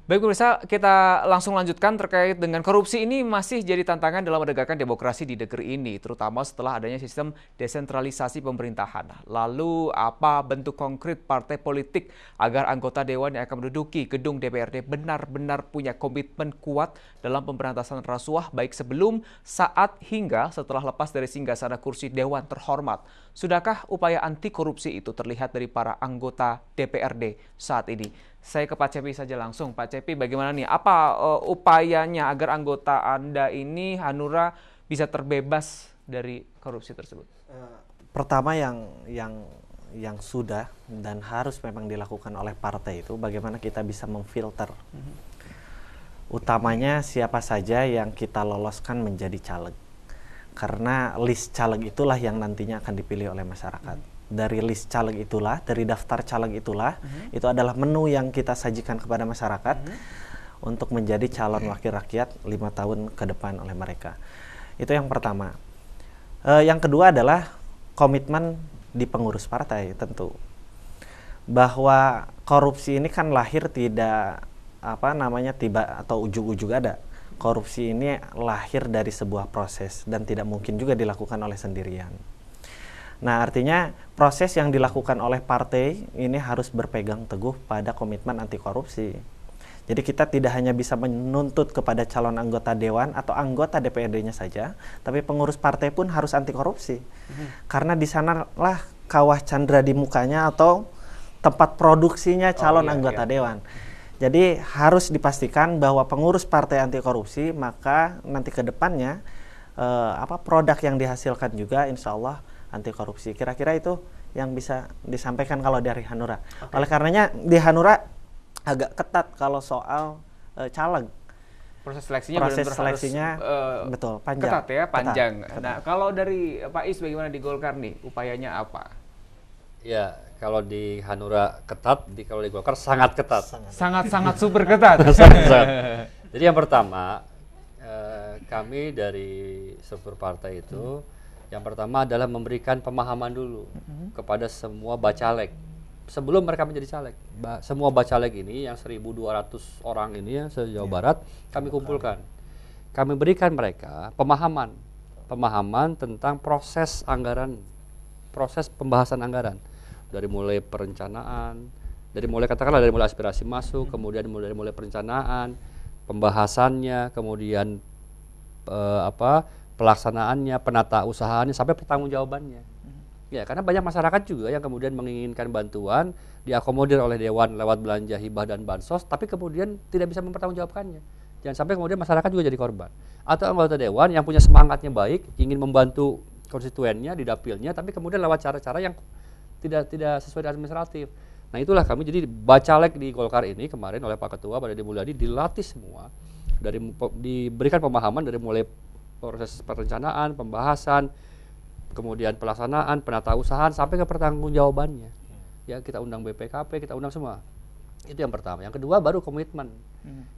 Baik pemirsa, kita langsung lanjutkan terkait dengan korupsi ini masih jadi tantangan dalam menegakkan demokrasi di negeri ini, terutama setelah adanya sistem desentralisasi pemerintahan. Lalu apa bentuk konkret partai politik agar anggota dewan yang akan menduduki gedung DPRD benar-benar punya komitmen kuat dalam pemberantasan rasuah baik sebelum, saat, hingga setelah lepas dari singgasana kursi dewan terhormat. Sudahkah upaya anti korupsi itu terlihat dari para anggota DPRD saat ini? Saya ke Pak Cepi saja langsung. Pak Cepi, bagaimana nih? Apa upayanya agar anggota Anda ini, Hanura, bisa terbebas dari korupsi tersebut? Pertama yang sudah dan harus memang dilakukan oleh partai itu bagaimana kita bisa memfilter. Utamanya siapa saja yang kita loloskan menjadi caleg. Karena list caleg itulah yang nantinya akan dipilih oleh masyarakat. Dari list caleg itulah, dari daftar caleg itulah, itu adalah menu yang kita sajikan kepada masyarakat untuk menjadi calon wakil rakyat 5 tahun ke depan oleh mereka. Itu yang pertama. Yang kedua adalah komitmen di pengurus partai tentu. Bahwa korupsi ini kan lahir tidak tiba atau ujug-ujug ada. Korupsi ini lahir dari sebuah proses dan tidak mungkin juga dilakukan oleh sendirian. Nah, artinya proses yang dilakukan oleh partai ini harus berpegang teguh pada komitmen anti korupsi. Jadi kita tidak hanya bisa menuntut kepada calon anggota dewan atau anggota DPRD-nya saja, tapi pengurus partai pun harus anti korupsi. Karena di sanalah kawah candra di mukanya atau tempat produksinya calon anggota dewan. Jadi harus dipastikan bahwa pengurus partai anti korupsi, maka nanti ke depannya produk yang dihasilkan juga insya Allah anti korupsi. Kira-kira itu yang bisa disampaikan kalau dari Hanura. Oleh karenanya di Hanura agak ketat kalau soal caleg. Proses seleksinya harus, betul panjang. Ketat ya, panjang. Ketat. Nah, kalau dari Pak Is bagaimana di Golkar nih? Upayanya apa? Ya, kalau di Hanura ketat, kalau di Golkar sangat ketat. Sangat-sangat super ketat. Jadi yang pertama, kami dari struktur partai itu, yang pertama adalah memberikan pemahaman dulu kepada semua bacalek. Sebelum mereka menjadi caleg, semua bacalek ini yang 1.200 orang ini ya se-Jawa Barat kami kumpulkan. Kami berikan mereka pemahaman tentang proses anggaran, proses pembahasan anggaran. Dari mulai perencanaan, dari mulai aspirasi masuk, kemudian dari mulai perencanaan, pembahasannya, kemudian pelaksanaannya, penata usahaannya, sampai pertanggungjawabannya. Ya, karena banyak masyarakat juga yang kemudian menginginkan bantuan, diakomodir oleh dewan lewat belanja hibah dan bansos, tapi kemudian tidak bisa mempertanggungjawabkannya. Jangan sampai kemudian masyarakat juga jadi korban. Atau anggota dewan yang punya semangatnya baik, ingin membantu konstituennya di dapilnya, tapi kemudian lewat cara-cara yang tidak sesuai dengan administratif. Nah, itulah kami jadi bacalek di Golkar ini kemarin oleh Pak Ketua Pak Deddy Mulyadi dilatih semua, diberikan pemahaman dari mulai proses perencanaan, pembahasan, kemudian pelaksanaan, penata usahaan sampai ke pertanggungjawabannya. Ya, kita undang BPKP, kita undang semua. Itu yang pertama. Yang kedua baru komitmen.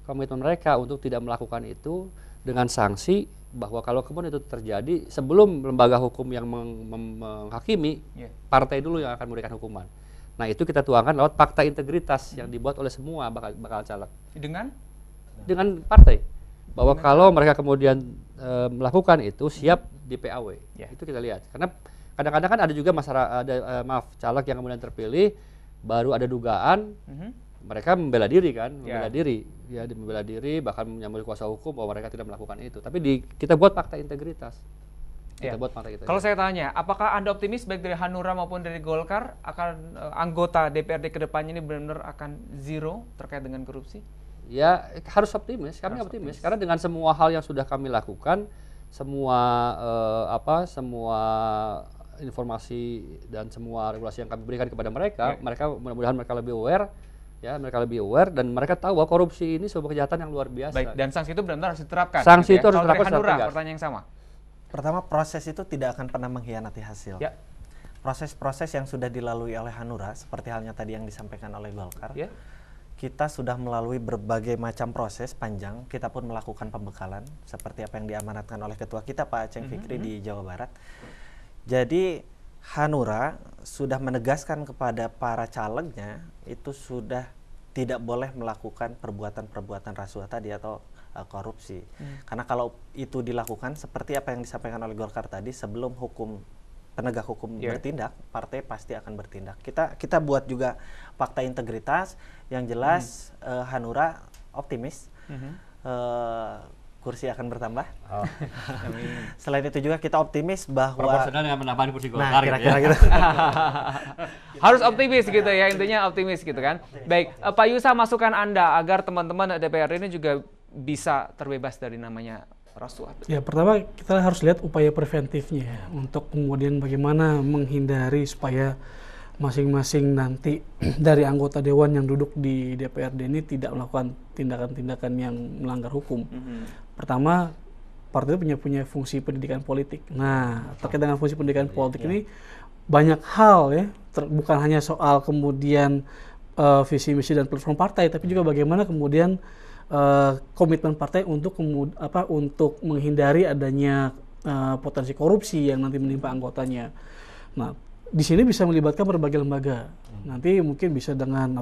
Komitmen mereka untuk tidak melakukan itu dengan sanksi bahwa kalau kemudian itu terjadi sebelum lembaga hukum yang menghakimi, partai dulu yang akan memberikan hukuman. Nah, itu kita tuangkan lewat fakta integritas yang dibuat oleh semua bakal caleg. Dengan partai. Bahwa kalau mereka kemudian melakukan itu siap di PAW. Itu kita lihat. Karena kadang-kadang kan ada juga caleg yang kemudian terpilih baru ada dugaan mereka membela diri kan, membela diri bahkan menyambil kuasa hukum bahwa mereka tidak melakukan itu. Tapi kita buat fakta integritas. Kalau saya tanya, apakah Anda optimis baik dari Hanura maupun dari Golkar akan anggota DPRD kedepannya ini benar-benar akan zero terkait dengan korupsi? Ya, harus optimis. Kami optimis karena dengan semua hal yang sudah kami lakukan, semua informasi dan semua regulasi yang kami berikan kepada mereka, mereka mudah-mudahan mereka lebih aware dan mereka tahu bahwa korupsi ini sebuah kejahatan yang luar biasa. Baik, dan sanksi itu benar-benar harus diterapkan. Sanksi itu harus diterapkan. Hanura, pertanyaan yang sama. Pertama, proses itu tidak akan pernah mengkhianati hasil. Proses-proses yang sudah dilalui oleh Hanura, seperti halnya tadi yang disampaikan oleh Golkar, kita sudah melalui berbagai macam proses panjang. Kita pun melakukan pembekalan seperti apa yang diamanatkan oleh ketua kita Pak Aceng Fikri di Jawa Barat. Jadi Hanura sudah menegaskan kepada para calegnya itu sudah tidak boleh melakukan perbuatan-perbuatan rasuah tadi atau korupsi. Karena kalau itu dilakukan seperti apa yang disampaikan oleh Golkar tadi, sebelum penegak hukum bertindak, partai pasti akan bertindak. Kita buat juga fakta integritas yang jelas. Hanura optimis kursi akan bertambah. Selain itu juga kita optimis bahwa proporsional dengan penambahan kursi Golkar. Nah, kira-kira gitu. Harus optimis gitu ya, intinya optimis gitu kan. Baik, Pak Yusa, masukan Anda agar teman-teman DPRD ini juga bisa terbebas dari namanya rasuah. Ya, pertama kita harus lihat upaya preventifnya ya, untuk kemudian bagaimana menghindari supaya masing-masing nanti dari anggota dewan yang duduk di DPRD ini tidak melakukan tindakan-tindakan yang melanggar hukum. Pertama, partai itu punya fungsi pendidikan politik. Nah, terkait dengan fungsi pendidikan politik ini banyak hal ya, bukan hanya soal kemudian visi misi dan platform partai, tapi juga bagaimana kemudian komitmen partai untuk menghindari adanya potensi korupsi yang nanti menimpa anggotanya. Nah, di sini bisa melibatkan berbagai lembaga. Nanti mungkin bisa dengan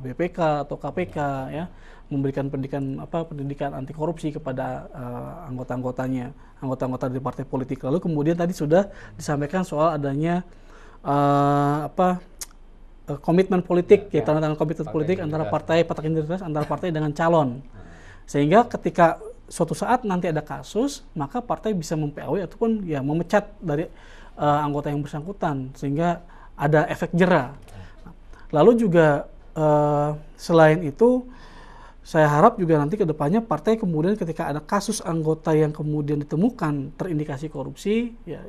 BPK atau KPK ya, memberikan pendidikan anti korupsi kepada anggota-anggotanya, anggota-anggota dari partai politik. Lalu kemudian tadi sudah disampaikan soal adanya komitmen politik, ya tanda tangan komitmen politik antara partai integritas antara partai dengan calon. Sehingga ketika suatu saat nanti ada kasus, maka partai bisa mem-PAW ataupun ya memecat dari anggota yang bersangkutan, sehingga ada efek jera. Lalu juga selain itu, saya harap juga nanti ke depannya partai kemudian ketika ada kasus anggota yang kemudian ditemukan terindikasi korupsi, ya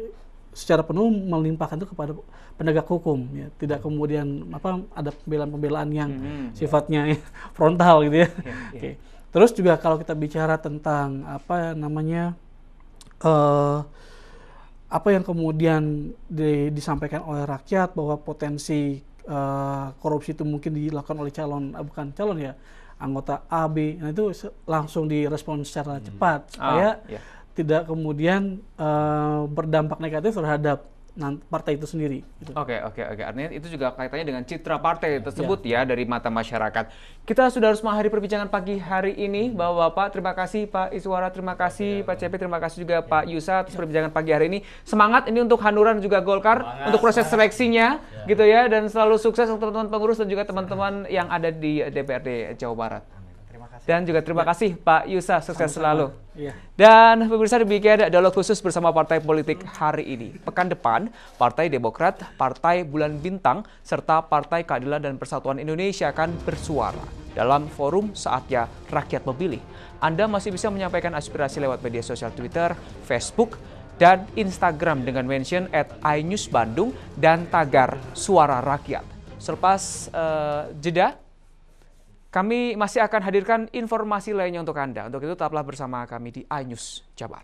secara penuh melimpahkan itu kepada penegak hukum, ya tidak kemudian ada pembelaan-pembelaan yang sifatnya frontal gitu ya. Oke. Terus juga kalau kita bicara tentang apa yang kemudian disampaikan oleh rakyat bahwa potensi korupsi itu mungkin dilakukan oleh anggota A, B, nah itu langsung direspon secara cepat supaya tidak kemudian berdampak negatif terhadap partai itu sendiri. Gitu. Oke. Artinya itu juga kaitannya dengan citra partai tersebut ya dari mata masyarakat. Kita sudah harus mengakhiri perbincangan pagi hari ini, Bapak-bapak. Terima kasih Pak Iswara, terima kasih Pak CP, terima kasih juga Pak Yusa atas perbincangan pagi hari ini. Semangat ini untuk Hanura dan juga Golkar untuk proses seleksinya, gitu ya, dan selalu sukses untuk teman-teman pengurus dan juga teman-teman yang ada di DPRD Jawa Barat. Dan juga terima kasih Pak Yusa, sukses selalu. Dan pemirsa, demikian dialog khusus bersama partai politik hari ini. Pekan depan, Partai Demokrat, Partai Bulan Bintang, serta Partai Keadilan dan Persatuan Indonesia akan bersuara dalam forum Saatnya Rakyat Memilih. Anda masih bisa menyampaikan aspirasi lewat media sosial Twitter, Facebook, dan Instagram dengan mention @iNewsBandung dan tagar Suara Rakyat. Selepas jeda, kami masih akan hadirkan informasi lainnya untuk Anda. Untuk itu tetaplah bersama kami di iNews Jabar.